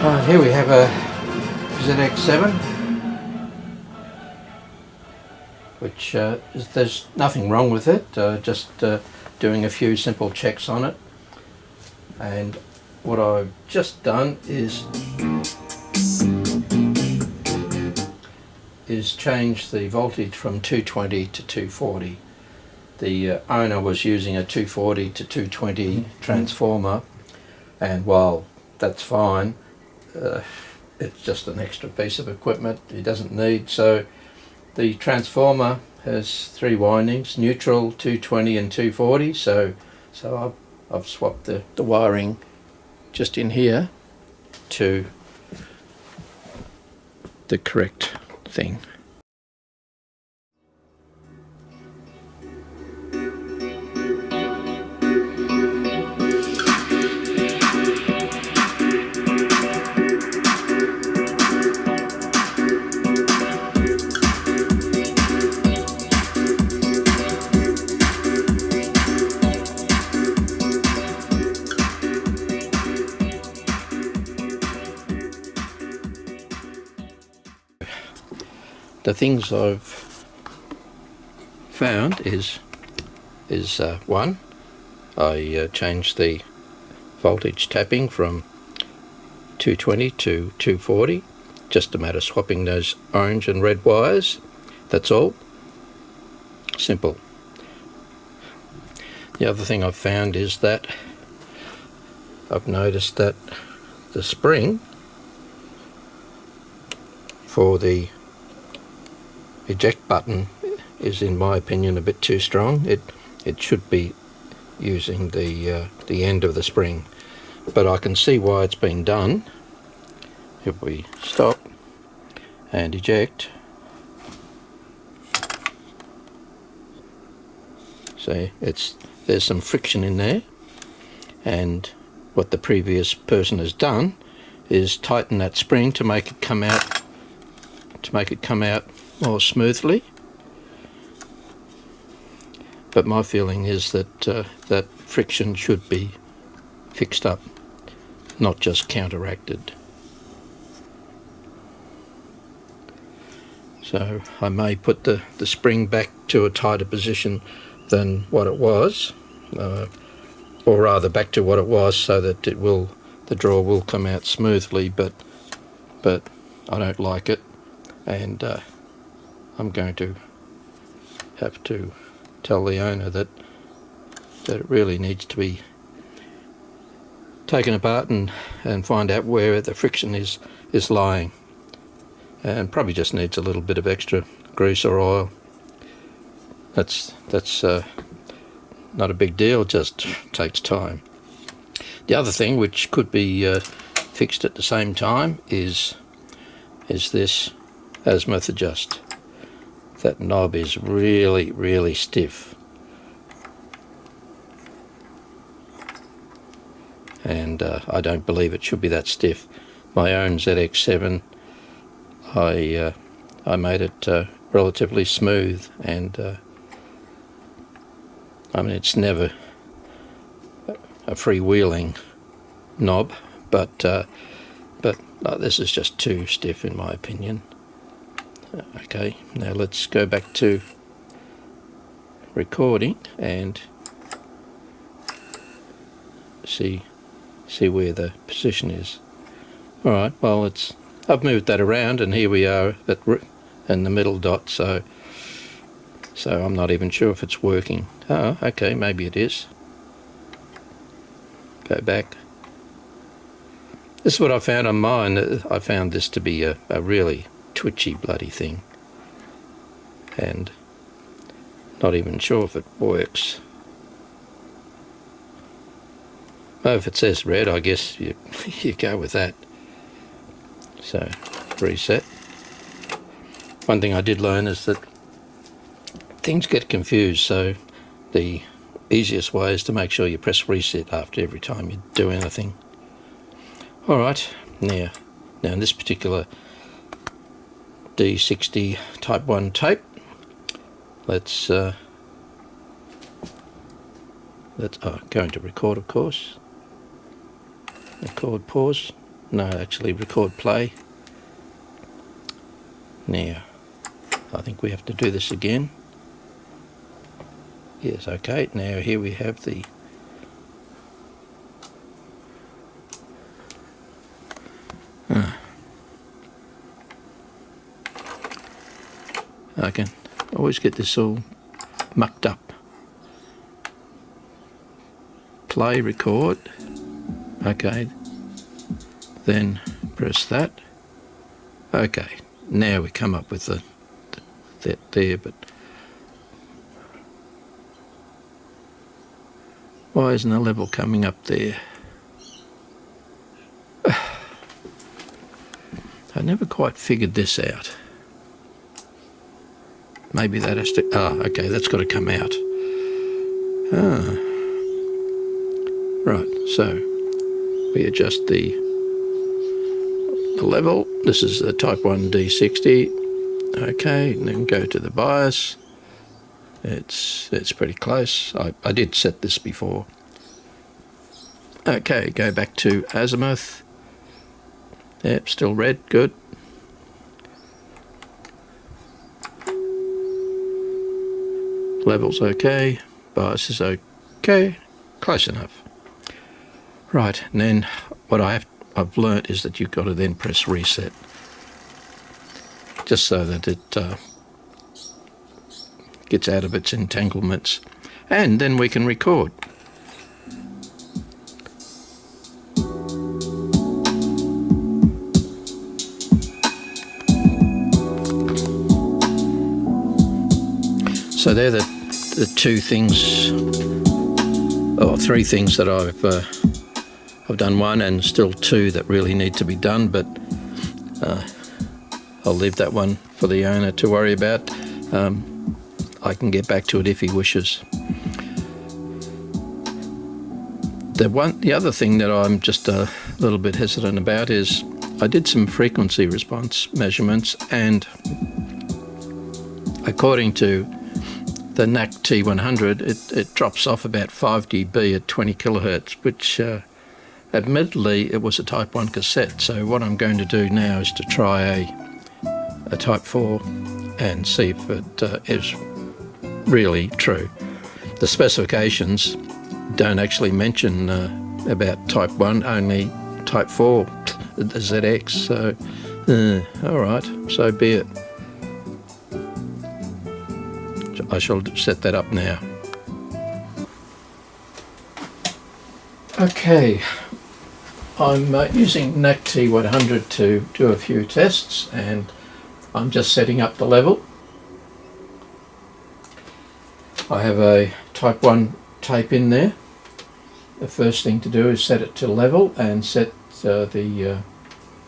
Right, here we have a ZX7, which there's nothing wrong with it, just doing a few simple checks on it. And what I've just done is change the voltage from 220 to 240. The owner was using a 240 to 220 transformer, and while that's fine, it's just an extra piece of equipment he doesn't need. So the transformer has 3 windings: neutral, 220 and 240. So I've swapped the wiring just in here to the correct thing. The things I've found is one, I changed the voltage tapping from 220 to 240, just a matter of swapping those orange and red wires. That's all. Simple. The other thing I've found is that I've noticed that the spring for the eject button is, in my opinion, a bit too strong. It should be using the end of the spring, but I can see why it's been done. If we stop and eject, see, there's some friction in there, and what the previous person has done is tighten that spring to make it come out more smoothly. But my feeling is that that friction should be fixed up, not just counteracted. So I may put the spring back to a tighter position than what it was, or rather back to what it was, so that the draw will come out smoothly, but I don't like it, and I'm going to have to tell the owner that it really needs to be taken apart and find out where the friction is lying, and probably just needs a little bit of extra grease or oil. That's not a big deal, just takes time. The other thing which could be fixed at the same time is this azimuth adjust. That knob is really stiff, and I don't believe it should be that stiff. My own ZX7, I made it relatively smooth, and I mean, it's never a freewheeling knob, but this is just too stiff in my opinion. Okay, now let's go back to recording and see where the position is. Alright, well, I've moved that around, and here we are in the middle dot, so I'm not even sure if it's working. Oh, okay, maybe it is. Go back. This is what I found on mine. I found this to be a really twitchy bloody thing, and not even sure if it works. Well, if it says red, I guess you go with that. So reset. One thing I did learn is that things get confused, so the easiest way is to make sure you press reset after every time you do anything. Alright, now in this particular D60 type 1 tape, let's go into record, of course. Record, pause. no, actually record play. Now I think we have to do this again. Yes, okay, now here we have the I can always get this all mucked up. Play, record, okay, then press that. Okay, now we come up with that there, but why isn't the level coming up there? I never quite figured this out. Maybe that has to, okay, that's got to come out. Right, so we adjust the level. This is the Type 1 D60. Okay, and then go to the bias. It's pretty close. I did set this before. Okay, go back to azimuth. Yep, still red, good. Level's okay, bias is okay, close enough. Right, and then what I've learnt is that you've got to then press reset, just so that it gets out of its entanglements, and then we can record. So they're the two things, or three things that I've done one, and still two that really need to be done, but I'll leave that one for the owner to worry about. I can get back to it if he wishes. The other thing that I'm just a little bit hesitant about is I did some frequency response measurements, and according to the NAC T100, it drops off about 5 dB at 20 kilohertz, which admittedly it was a Type 1 cassette. So what I'm going to do now is to try a Type 4 and see if it is really true. The specifications don't actually mention about Type 1, only Type 4, the ZX, so alright, so be it. I shall set that up now. Okay, I'm using NAC T100 to do a few tests, and I'm just setting up the level. I have a Type 1 tape in there. The first thing to do is set it to level and set the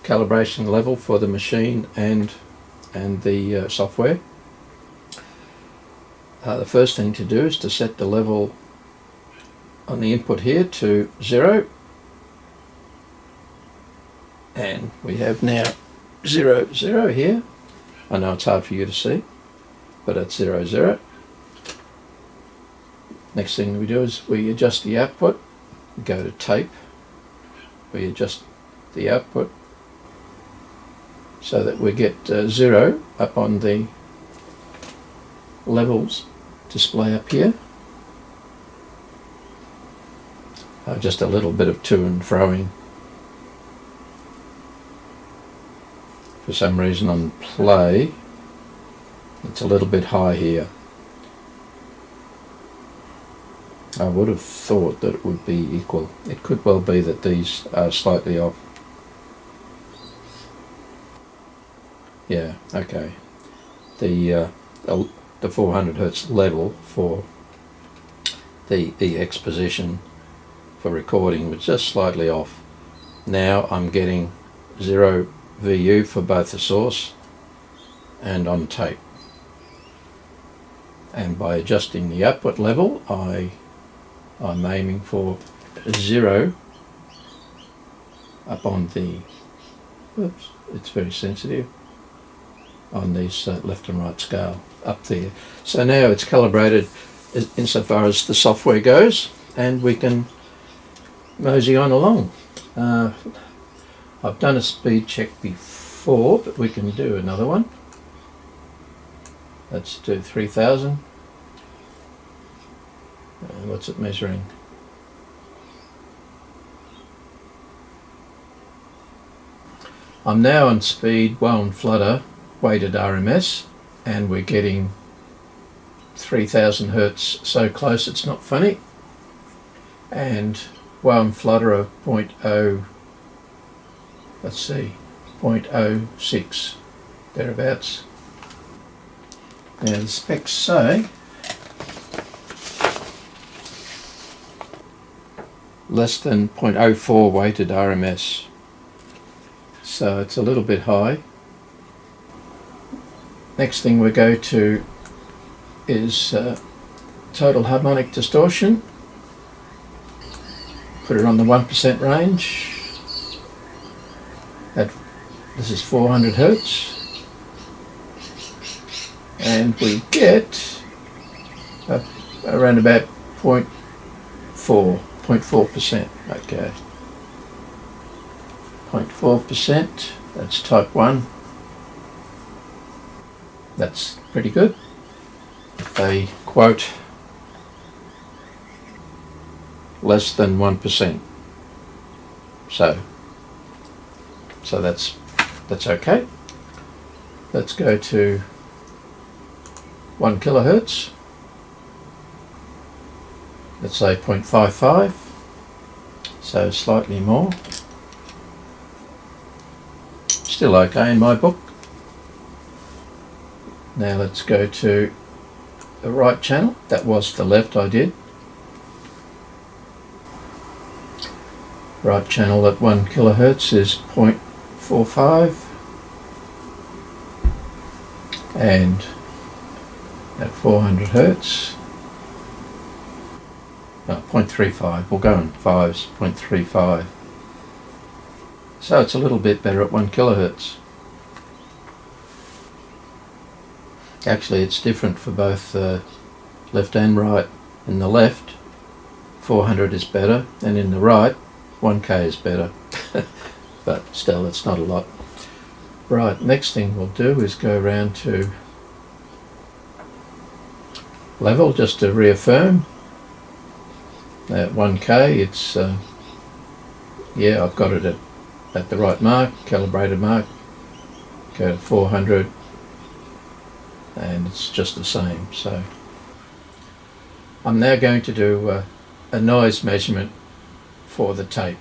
calibration level for the machine and the software. The first thing to do is to set the level on the input here to 0, and we have now 0, 0 here. I know it's hard for you to see, but it's 0, 0. Next thing we do is we adjust the output, go to tape, we adjust the output so that we get 0 up on the levels display up here. Just a little bit of to and froing. For some reason on play it's a little bit high here. I would have thought that it would be equal. It could well be that these are slightly off. Yeah, okay. The 400 Hertz level for the EX position for recording was just slightly off. Now I'm getting 0 VU for both the source and on tape. And by adjusting the output level, I'm aiming for 0 up on the, oops, it's very sensitive, on these left and right scale up there. So now it's calibrated insofar as the software goes, and we can mosey on along. I I've done a speed check before, but we can do another one. Let's do 3000. And what's it measuring? I'm now on speed wow and flutter weighted RMS, and we're getting 3000 Hertz, so close it's not funny. And wow and flutter of 0.06 thereabouts. Now the specs say less than 0.04 weighted RMS, so it's a little bit high. Next thing we go to is total harmonic distortion. Put it on the 1% range. This is 400 Hertz, and we get around about 0.4%. Okay, 0.4%. That's type 1. That's pretty good. They quote less than 1%. So that's okay. Let's go to 1 kilohertz. Let's say 0.55. So slightly more. Still okay in my book. Now let's go to the right channel. That was the left I did. Right channel at 1 kilohertz is 0.45, and at 400 Hertz, no, 0.35, we'll go in fives, 0.35. So it's a little bit better at 1 kilohertz. Actually, it's different for both left and right. In the left, 400 is better, and in the right, 1K is better. But still, it's not a lot. Right, next thing we'll do is go around to level, just to reaffirm. At 1K, it's, yeah, I've got it at the right mark, calibrated mark. Go to 400, and it's just the same. So I'm now going to do a noise measurement for the tape.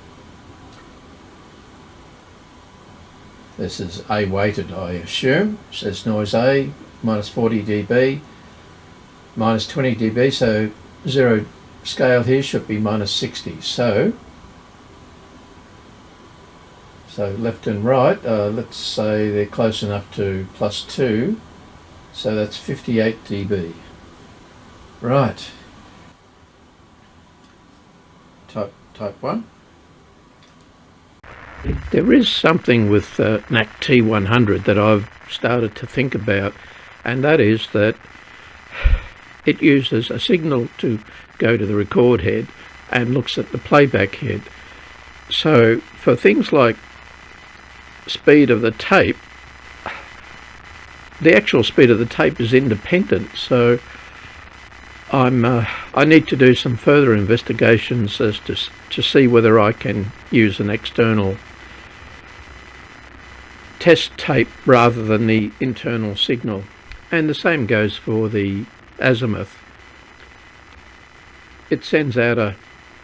This is A weighted, I assume. It says noise A, minus 40 dB, minus 20 dB, so zero scale here should be minus 60. So left and right, let's say they're close enough to plus 2, so that's 58 dB. Right. Type 1. There is something with NAC T100 that I've started to think about, and that is that it uses a signal to go to the record head and looks at the playback head. So for things like speed of the tape, the actual speed of the tape is independent, so I need to do some further investigations as to see whether I can use an external test tape rather than the internal signal. And the same goes for the azimuth. It sends out a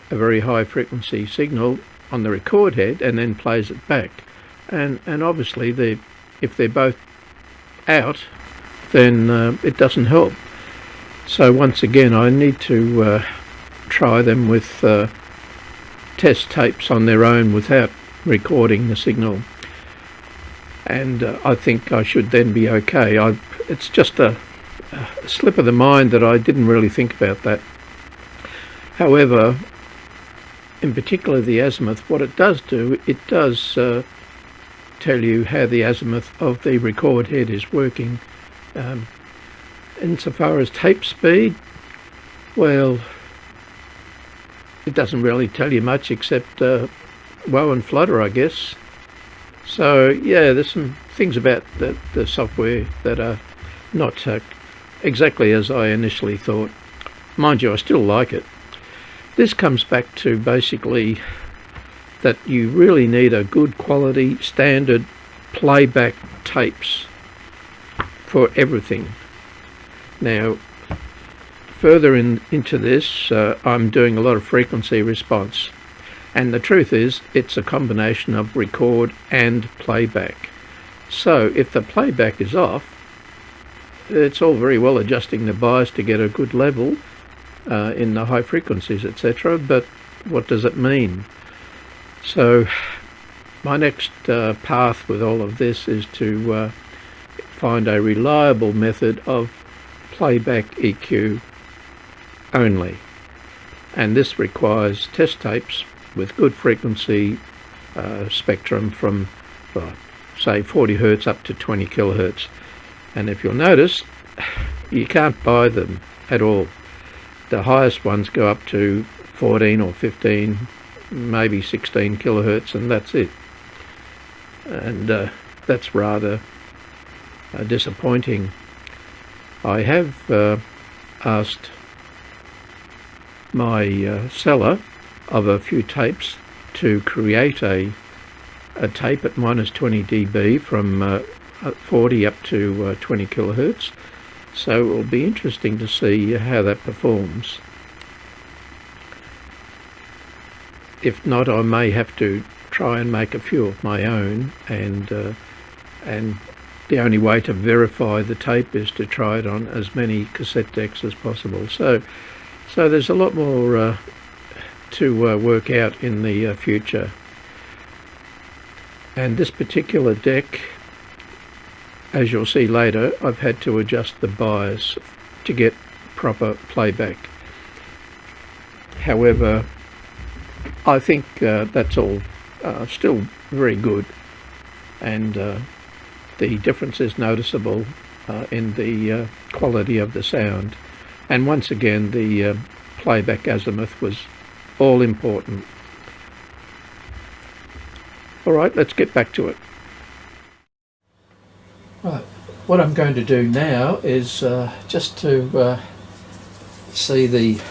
very high frequency signal on the record head and then plays it back. And obviously if they're both out, then it doesn't help. So once again, I need to try them with test tapes on their own without recording the signal, and I think I should then be okay. It's just a slip of the mind that I didn't really think about that. However, in particular the azimuth, what it does do, it does tell you how the azimuth of the record head is working. Insofar as tape speed, well, it doesn't really tell you much except wow and flutter, I guess. So yeah, there's some things about the software that are not exactly as I initially thought. Mind you, I still like it. This comes back to basically that you really need a good quality standard playback tapes for everything. Now, further into this, I'm doing a lot of frequency response, and the truth is it's a combination of record and playback. So if the playback is off, it's all very well adjusting the bias to get a good level in the high frequencies, etc., but what does it mean? So my next path with all of this is to find a reliable method of playback EQ only, and this requires test tapes with good frequency spectrum from say 40 Hertz up to 20 kilohertz. And if you'll notice, you can't buy them at all. The highest ones go up to 14 or 15, maybe 16 kilohertz, and that's it. And that's rather disappointing. I have asked my seller of a few tapes to create a tape at minus 20 dB from 40 up to 20 kilohertz. So it will be interesting to see how that performs. If not, I may have to try and make a few of my own, and the only way to verify the tape is to try it on as many cassette decks as possible. So there's a lot more to work out in the future. And this particular deck, as you'll see later, I've had to adjust the bias to get proper playback. However, I think that's all still very good, and the difference is noticeable in the quality of the sound. And once again, the playback azimuth was all important. All right, let's get back to it. Right, what I'm going to do now is just to see the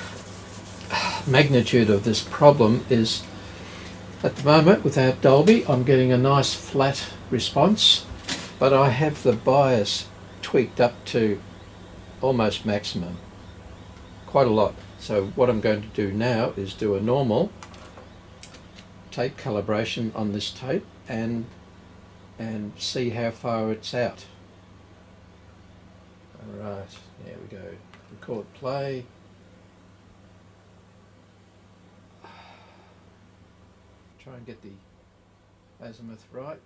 magnitude of this problem is, at the moment without Dolby I'm getting a nice flat response, but I have the bias tweaked up to almost maximum, quite a lot. So what I'm going to do now is do a normal tape calibration on this tape and see how far it's out. Alright, there we go. Record play. Try and get the azimuth right.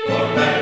Amen.